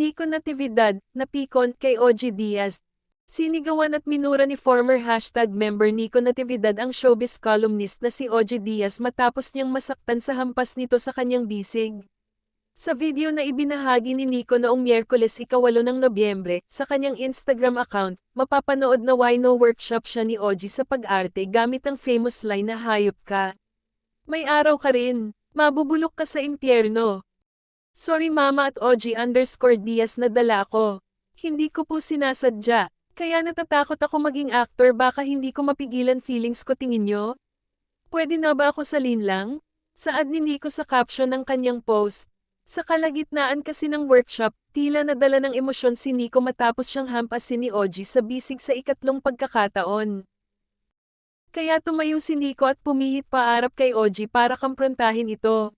Nico Natividad, napikon kay OG Diaz. Sinigawan at minura ni former hashtag member Nico Natividad ang showbiz columnist na si OG Diaz matapos niyang masaktan sa hampas nito sa kanyang bisig. Sa video na ibinahagi ni Nico noong Miyerkules 8 ng Nobyembre, sa kanyang Instagram account, mapapanood na wino workshop siya ni OG sa pag-arte gamit ang famous line na hayop ka. May araw ka rin, mabubulok ka sa impyerno. Sorry mama at OG_Diaz na dala ko. Hindi ko po sinasadya, kaya natatakot ako maging actor baka hindi ko mapigilan feelings ko tingin nyo. Pwede na ba ako salin lang? Saad ni Nico sa caption ng kanyang post. Sa kalagitnaan kasi ng workshop, tila nadala ng emosyon si Nico matapos siyang hampasin ni OG sa bisig sa ikatlong pagkakataon. Kaya tumayo si Nico at pumihit paarap kay OG para kamprontahin ito.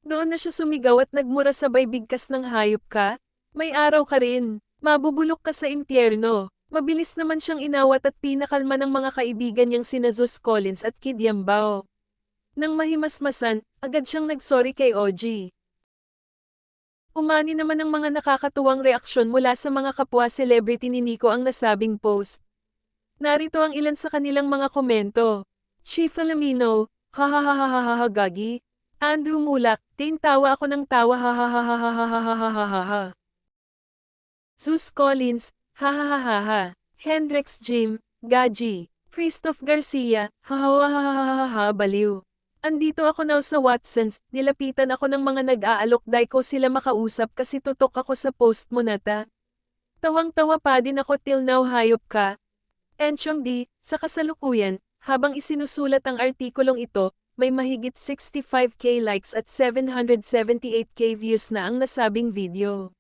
Doon na siya sumigaw at nagmura sabay bigkas ng hayop ka. May araw ka rin, mabubulok ka sa impyerno. Mabilis naman siyang inawat at pinakalma ng mga kaibigan niyang sina Zeus Collins at Kid Yambao. Nang mahimasmasan, agad siyang nagsorry kay OG. Umani naman ang mga nakakatuwang reaksyon mula sa mga kapwa celebrity ni Nico ang nasabing post. Narito ang ilan sa kanilang mga komento. Chi Filomeno, hahahahahaha gagi. Andrew Mulak, tawa ako ng tawa hahahahahahahahaha. Zeus Collins, hahahahaha. Hendrix Jim, gaji. Christoph Garcia, hahahahahaha baliw. Andito ako now sa Watsons, nilapitan ako ng mga nag-aalok dahil ko sila makausap kasi tutok ako sa post mo na ta. Tawang-tawa pa din ako till now hayop ka. Enchong D, sa kasalukuyan, habang isinusulat ang artikulong ito, may mahigit 65k likes at 778k views na ang nasabing video.